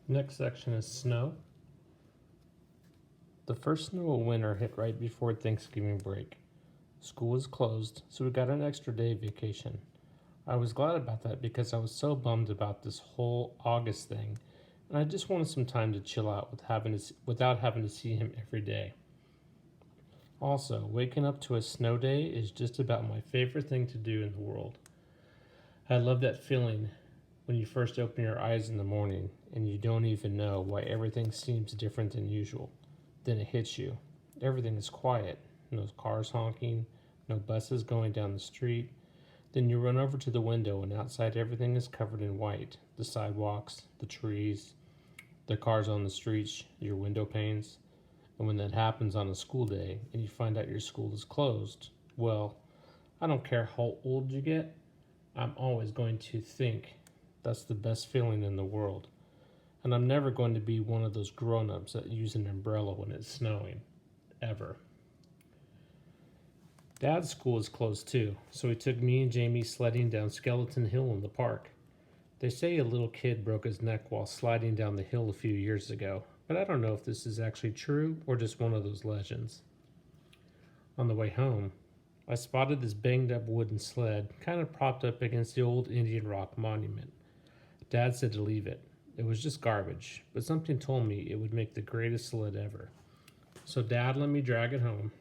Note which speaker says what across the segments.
Speaker 1: Next section is snow. The first snow of winter hit right before Thanksgiving break. School was closed, so we got an extra day vacation. I was glad about that because I was so bummed about this whole August thing, and I just wanted some time to chill out without having to see him every day. Also, waking up to a snow day is just about my favorite thing to do in the world. I love that feeling when you first open your eyes in the morning and you don't even know why everything seems different than usual. Then it hits you. Everything is quiet. No cars honking, no buses going down the street. Then you run over to the window and outside everything is covered in white. The sidewalks, the trees, the cars on the streets, your window panes. And when that happens on a school day and you find out your school is closed, well, I don't care how old you get, I'm always going to think that's the best feeling in the world. And I'm never going to be one of those grown ups that use an umbrella when it's snowing. Ever. Dad's school is closed too, so he took me and Jamie sledding down Skeleton Hill in the park. They say a little kid broke his neck while sliding down the hill a few years ago, but I don't know if this is actually true or just one of those legends. On the way home, I spotted this banged up wooden sled kind of propped up against the old Indian Rock monument. Dad said to leave it. It was just garbage, but something told me it would make the greatest sled ever. So Dad let me drag it home,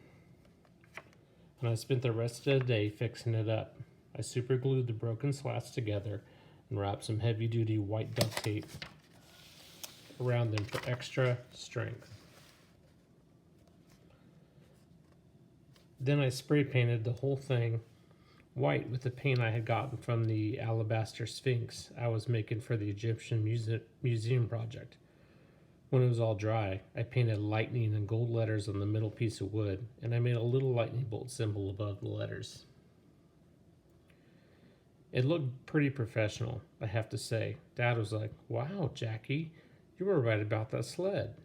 Speaker 1: and I spent the rest of the day fixing it up. I superglued the broken slats together and wrapped some heavy duty white duct tape around them for extra strength. Then I spray painted the whole thing white with the paint I had gotten from the alabaster sphinx I was making for the Egyptian museum project. When it was all dry, I painted lightning and gold letters on the middle piece of wood, and I made a little lightning bolt symbol above the letters. It looked pretty professional, I have to say. Dad was like, "Wow, Jackie, you were right about that sled."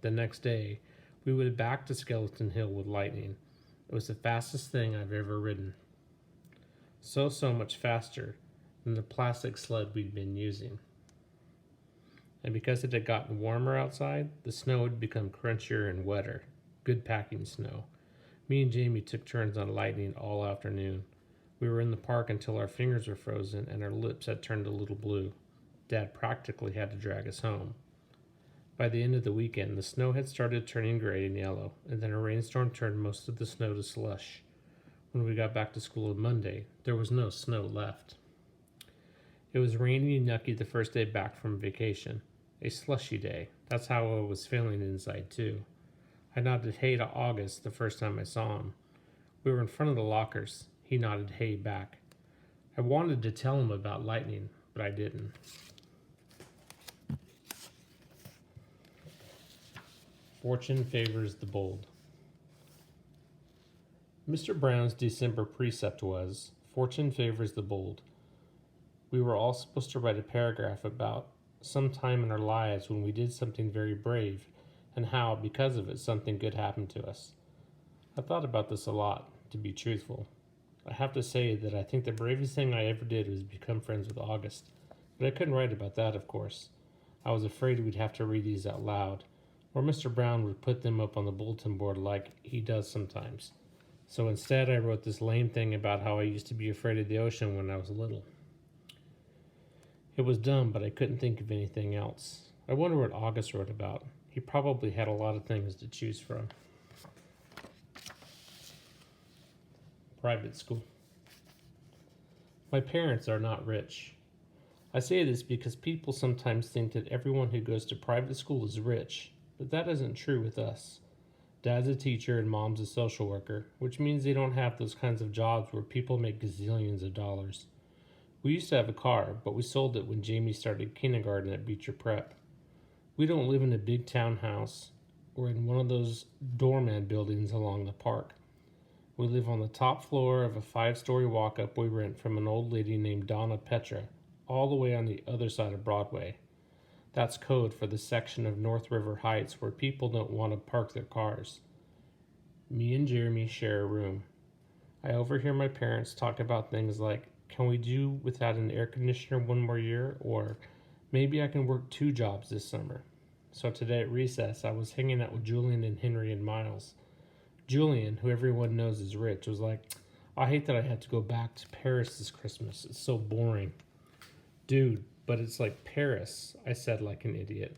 Speaker 1: The next day, we went back to Skeleton Hill with lightning. It was the fastest thing I've ever ridden. So much faster than the plastic sled we'd been using. And because it had gotten warmer outside, the snow had become crunchier and wetter. Good packing snow. Me and Jamie took turns on lightning all afternoon. We were in the park until our fingers were frozen and our lips had turned a little blue. Dad practically had to drag us home. By the end of the weekend, the snow had started turning gray and yellow, and then a rainstorm turned most of the snow to slush. When we got back to school on Monday, there was no snow left. It was rainy and yucky the first day back from vacation. A slushy day. That's how I was feeling inside, too. I nodded hey to August the first time I saw him. We were in front of the lockers. He nodded hey back. I wanted to tell him about lightning, but I didn't. Fortune favors the bold. Mr. Brown's December precept was, "Fortune favors the bold." We were all supposed to write a paragraph about some time in our lives when we did something very brave and how, because of it, something good happened to us. I thought about this a lot, to be truthful. I have to say that I think the bravest thing I ever did was become friends with August, but I couldn't write about that, of course. I was afraid we'd have to read these out loud, or Mr. Brown would put them up on the bulletin board like he does sometimes. So instead, I wrote this lame thing about how I used to be afraid of the ocean when I was little. It was dumb, but I couldn't think of anything else. I wonder what August wrote about. He probably had a lot of things to choose from. Private school. My parents are not rich. I say this because people sometimes think that everyone who goes to private school is rich, but that isn't true with us. Dad's a teacher and mom's a social worker, which means they don't have those kinds of jobs where people make gazillions of dollars. We used to have a car, but we sold it when Jamie started kindergarten at Beecher Prep. We don't live in a big townhouse or in one of those doorman buildings along the park. We live on the top floor of a 5-story walk-up we rent from an old lady named Donna Petra, all the way on the other side of Broadway. That's code for the section of North River Heights where people don't want to park their cars. Me and Jeremy share a room. I overhear my parents talk about things like, can we do without an air conditioner one more year? Or Maybe I can work 2 jobs this summer. So today at recess, I was hanging out with Julian and Henry and Miles. Julian, who everyone knows is rich, was like, I hate that I had to go back to Paris this Christmas. It's so boring. Dude, but it's like Paris, I said like an idiot.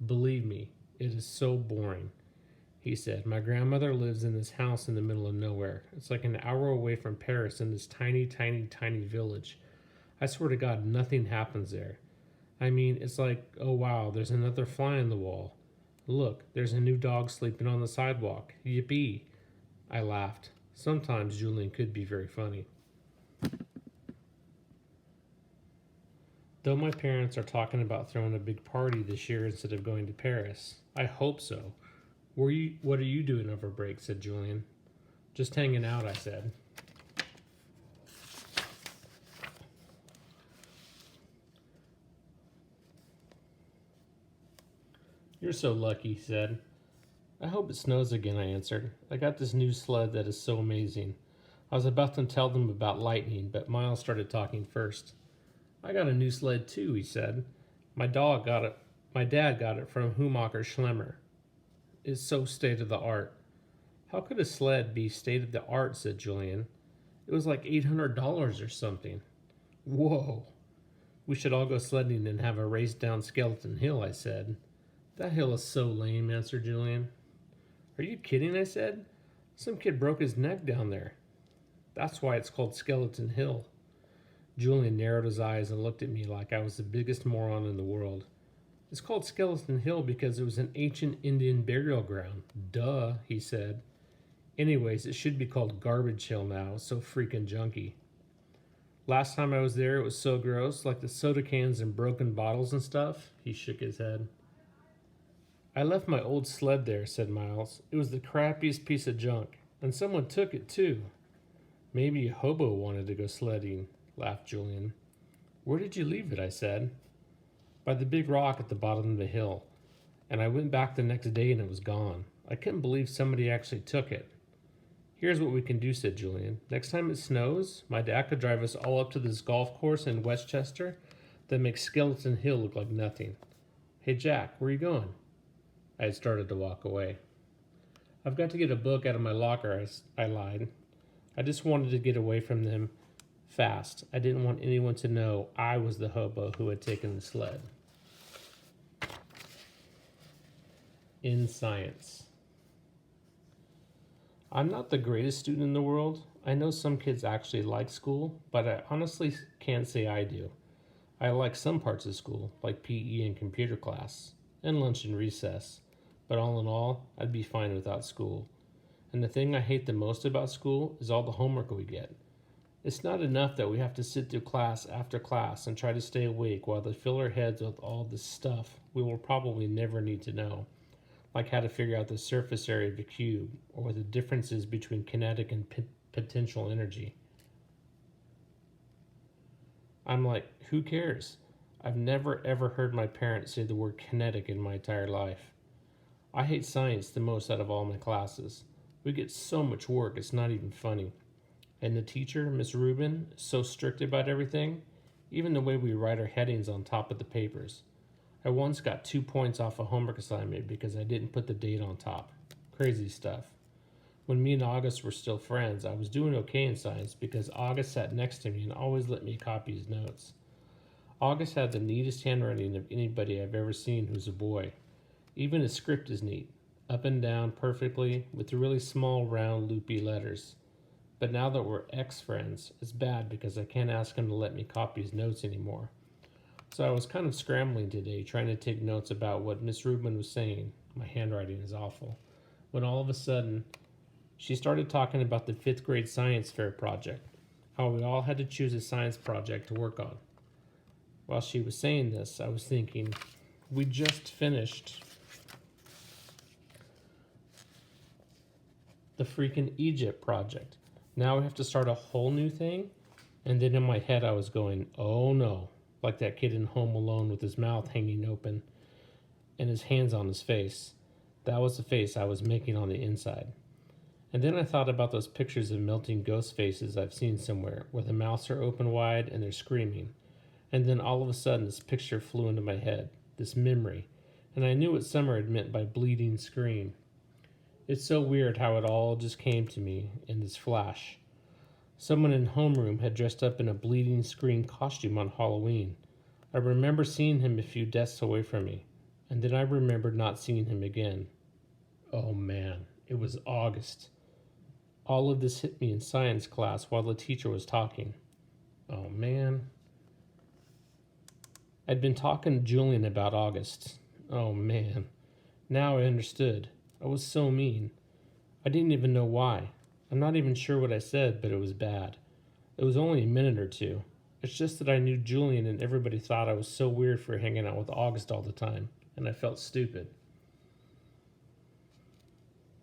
Speaker 1: Believe me, it is so boring. He said, my grandmother lives in this house in the middle of nowhere. It's like an hour away from Paris in this tiny, tiny, tiny village. I swear to God, nothing happens there. I mean, it's like, oh wow, there's another fly on the wall. Look, there's a new dog sleeping on the sidewalk. Yippee. I laughed. Sometimes Julian could be very funny. Though my parents are talking about throwing a big party this year instead of going to Paris, I hope so. What are you doing over break? Said Julian. Just hanging out, I said. You're so lucky, he said. I hope it snows again, I answered. I got this new sled that is so amazing. I was about to tell them about lightning, but Miles started talking first. I got a new sled too, he said. My dad got it from Humacher Schlemmer. It's so state of the art. How could a sled be state of the art? Said Julian. It was like $800 or something. Whoa. We should all go sledding and have a race down Skeleton Hill, I said. That hill is so lame, answered Julian. Are you kidding? I said. Some kid broke his neck down there. That's why it's called Skeleton Hill. Julian narrowed his eyes and looked at me like I was the biggest moron in the world. It's called Skeleton Hill because it was an ancient Indian burial ground. Duh, he said. Anyways, it should be called Garbage Hill now. It's so freaking junky. Last time I was there, it was so gross, like the soda cans and broken bottles and stuff. He shook his head. I left my old sled there, said Miles. It was the crappiest piece of junk, and someone took it too. Maybe a hobo wanted to go sledding, laughed Julian. Where did you leave it? I said. By the big rock at the bottom of the hill, and I went back the next day and it was gone. I couldn't believe somebody actually took it. Here's what we can do, said Julian. Next time it snows, my dad could drive us all up to this golf course in Westchester that makes Skeleton Hill look like nothing. Hey, Jack, where are you going? I had started to walk away. I've got to get a book out of my locker, I lied. I just wanted to get away from them fast. I didn't want anyone to know I was the hobo who had taken the sled. In science. I'm not the greatest student in the world. I know some kids actually like school, but I honestly can't say I do. I like some parts of school, like PE and computer class, and lunch and recess. But all in all, I'd be fine without school. And the thing I hate the most about school is all the homework we get. It's not enough that we have to sit through class after class and try to stay awake while they fill our heads with all this stuff we will probably never need to know, like how to figure out the surface area of a cube or the differences between kinetic and potential energy. I'm like, who cares? I've never ever heard my parents say the word kinetic in my entire life. I hate science the most out of all my classes. We get so much work, it's not even funny. And the teacher, Miss Rubin, is so strict about everything, even the way we write our headings on top of the papers. I once got 2 points off a homework assignment because I didn't put the date on top. Crazy stuff. When me and August were still friends, I was doing okay in science because August sat next to me and always let me copy his notes. August had the neatest handwriting of anybody I've ever seen who's a boy. Even his script is neat, up and down perfectly, with really small, round, loopy letters. But now that we're ex-friends, it's bad because I can't ask him to let me copy his notes anymore. So I was kind of scrambling today, trying to take notes about what Miss Rubin was saying. My handwriting is awful. When all of a sudden, she started talking about the 5th grade science fair project, how we all had to choose a science project to work on. While she was saying this, I was thinking, we just finished the freaking Egypt project. Now we have to start a whole new thing? And then in my head I was going, oh no, like that kid in Home Alone with his mouth hanging open and his hands on his face. That was the face I was making on the inside. And then I thought about those pictures of melting ghost faces I've seen somewhere, where the mouths are open wide and they're screaming. And then all of a sudden, this picture flew into my head, this memory, and I knew what Summer had meant by bleeding scream. It's so weird how it all just came to me in this flash. Someone in homeroom had dressed up in a bleeding scream costume on Halloween. I remember seeing him a few desks away from me, and then I remembered not seeing him again. Oh man, it was August. All of this hit me in science class while the teacher was talking. Oh man. I'd been talking to Julian about August. Oh man. Now I understood. I was so mean. I didn't even know why. I'm not even sure what I said, but it was bad. It was only a minute or two. It's just that I knew Julian and everybody thought I was so weird for hanging out with August all the time, and I felt stupid.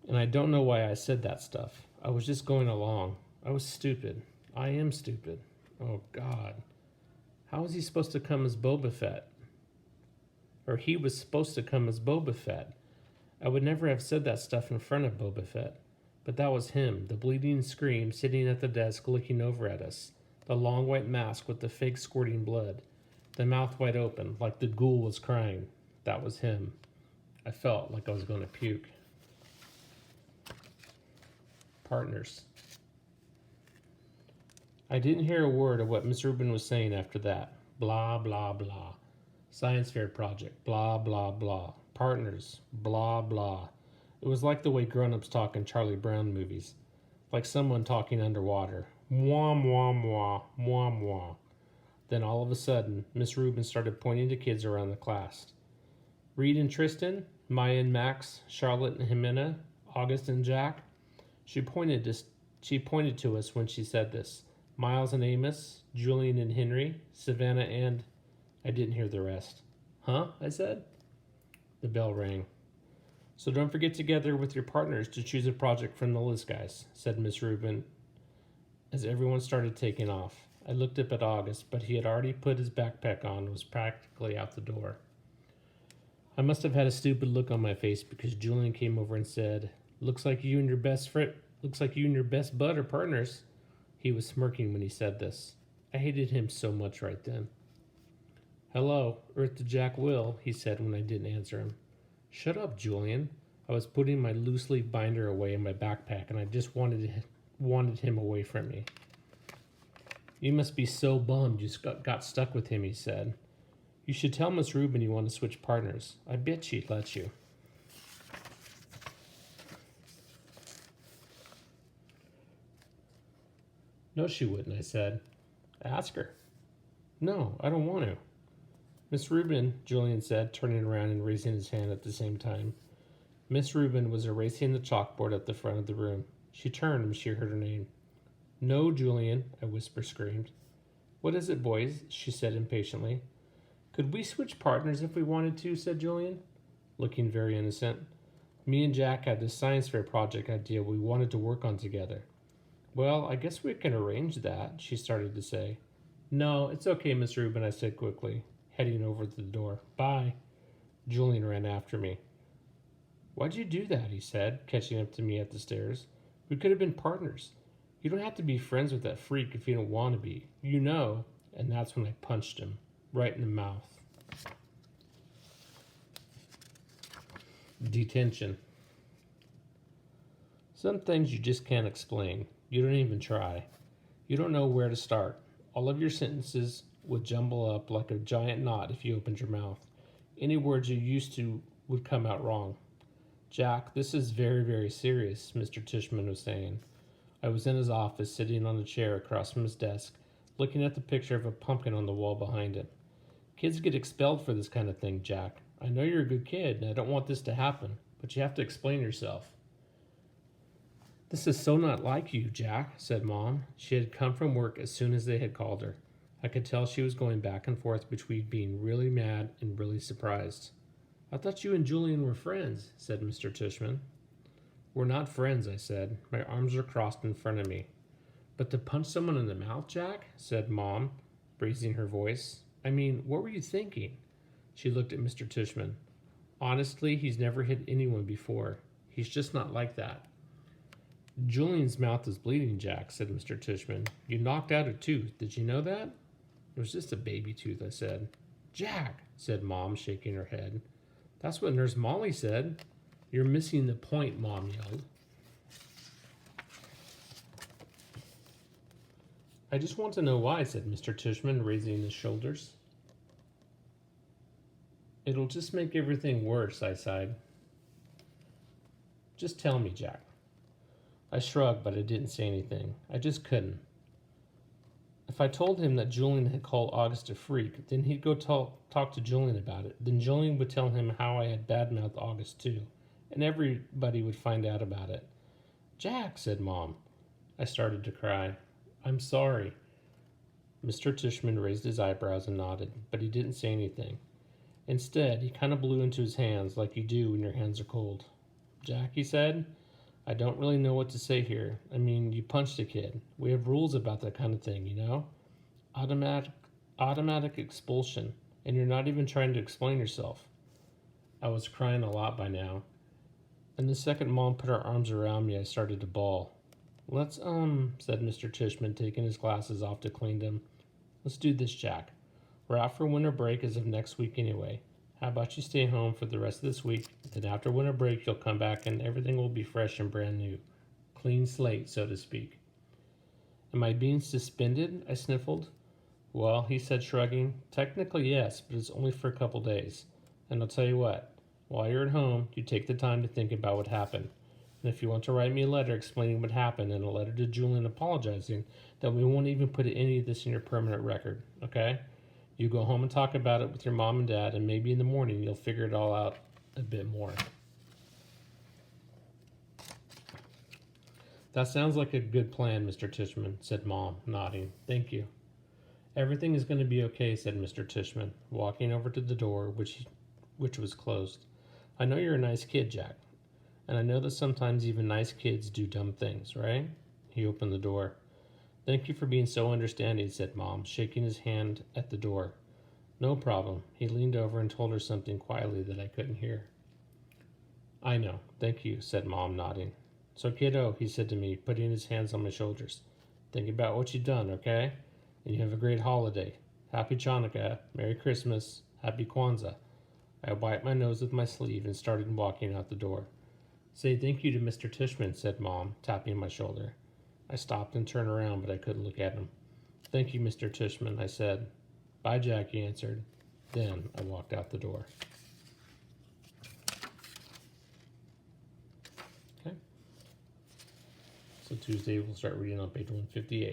Speaker 1: And I don't know why I said that stuff. I was just going along. I was stupid. I am stupid. Oh God. How was he supposed to come as Boba Fett? Or he was supposed to come as Boba Fett. I would never have said that stuff in front of Boba Fett. But that was him, the bleeding scream, sitting at the desk looking over at us. The long white mask with the fake squirting blood. The mouth wide open, like the ghoul was crying. That was him. I felt like I was going to puke. Partners. I didn't hear a word of what Miss Rubin was saying after that. Blah, blah, blah. Science fair project. Blah, blah, blah. Partners. Blah, blah. It was like the way grown-ups talk in Charlie Brown movies. Like someone talking underwater. Mwah, mwah, mwah. Mwah, mwah. Then all of a sudden, Miss Rubin started pointing to kids around the class. Reed and Tristan, Maya and Max, Charlotte and Jimena, August and Jack. She pointed to us when she said this. Miles and Amos, Julian and Henry, Savannah and... I didn't hear the rest. Huh? I said. The bell rang. So don't forget to gather with your partners to choose a project from the list, guys, said Miss Rubin as everyone started taking off. I looked up at August, but he had already put his backpack on and was practically out the door. I must have had a stupid look on my face because Julian came over and said, Looks like you and your best bud are partners. He was smirking when he said this. I hated him so much right then. Hello, Earth to Jack Will, he said when I didn't answer him. Shut up, Julian. I was putting my loose leaf binder away in my backpack and I just wanted him away from me. You must be so bummed you got stuck with him, he said. You should tell Miss Rubin you want to switch partners. I bet she'd let you. No, she wouldn't, I said. Ask her. No, I don't want to. Miss Rubin, Julian said, turning around and raising his hand at the same time. Miss Rubin was erasing the chalkboard at the front of the room. She turned when she heard her name. No, Julian, I screamed. What is it, boys? She said impatiently. Could we switch partners if we wanted to, said Julian, looking very innocent. Me and Jack had this science fair project idea we wanted to work on together. Well, I guess we can arrange that, she started to say. No, it's okay, Miss Rubin, I said quickly, heading over to the door. Bye. Julian ran after me. Why'd you do that, he said, catching up to me at the stairs. We could have been partners. You don't have to be friends with that freak if you don't want to be. You know. And that's when I punched him, right in the mouth. Detention. Some things you just can't explain. You don't even try. You don't know where to start. All of your sentences would jumble up like a giant knot if you opened your mouth. Any words you used to would come out wrong. Jack, this is very, very serious, Mr. Tishman was saying. I was in his office, sitting on a chair across from his desk, looking at the picture of a pumpkin on the wall behind him. Kids get expelled for this kind of thing, Jack. I know you're a good kid, and I don't want this to happen, but you have to explain yourself. This is so not like you, Jack, said Mom. She had come from work as soon as they had called her. I could tell she was going back and forth between being really mad and really surprised. I thought you and Julian were friends, said Mr. Tishman. We're not friends, I said. My arms are crossed in front of me. But to punch someone in the mouth, Jack, said Mom, raising her voice. I mean, what were you thinking? She looked at Mr. Tishman. Honestly, he's never hit anyone before. He's just not like that. Julian's mouth is bleeding, Jack, said Mr. Tishman. You knocked out a tooth. Did you know that? It was just a baby tooth, I said. Jack, said Mom, shaking her head. That's what Nurse Molly said. You're missing the point, Mom yelled. I just want to know why, said Mr. Tishman, raising his shoulders. It'll just make everything worse, I sighed. Just tell me, Jack. I shrugged, but I didn't say anything. I just couldn't. If I told him that Julian had called August a freak, then he'd go talk to Julian about it. Then Julian would tell him how I had badmouthed August too, and everybody would find out about it. Jack, said Mom. I started to cry. I'm sorry. Mr. Tishman raised his eyebrows and nodded, but he didn't say anything. Instead, he kind of blew into his hands like you do when your hands are cold. Jack, he said, I don't really know what to say here. I mean, you punched a kid. We have rules about that kind of thing, you know? Automatic expulsion, and you're not even trying to explain yourself. I was crying a lot by now, and the second Mom put her arms around me, I started to bawl. Let's, said Mr. Tishman, taking his glasses off to clean them. Let's do this, Jack. We're out for winter break as of next week anyway. How about you stay home for the rest of this week, then after winter break you'll come back and everything will be fresh and brand new. Clean slate, so to speak. Am I being suspended? I sniffled. Well, he said, shrugging, technically yes, but it's only for a couple days. And I'll tell you what, while you're at home, you take the time to think about what happened. And if you want to write me a letter explaining what happened and a letter to Julian apologizing, then we won't even put any of this in your permanent record, okay? You go home and talk about it with your mom and dad, and maybe in the morning you'll figure it all out a bit more. That sounds like a good plan, Mr. Tishman, said Mom, nodding. Thank you. Everything is going to be okay, said Mr. Tishman, walking over to the door, which was closed. I know you're a nice kid, Jack, and I know that sometimes even nice kids do dumb things, right? He opened the door. Thank you for being so understanding, said Mom, shaking his hand at the door. No problem. He leaned over and told her something quietly that I couldn't hear. I know. Thank you, said Mom, nodding. So, kiddo, he said to me, putting his hands on my shoulders. Think about what you've done, okay? And you have a great holiday. Happy Chanukah. Merry Christmas. Happy Kwanzaa. I wiped my nose with my sleeve and started walking out the door. Say thank you to Mr. Tishman, said Mom, tapping my shoulder. I stopped and turned around, but I couldn't look at him. Thank you, Mr. Tishman, I said. Bye, Jack, he answered. Then I walked out the door. Okay. So Tuesday we'll start reading on page 158.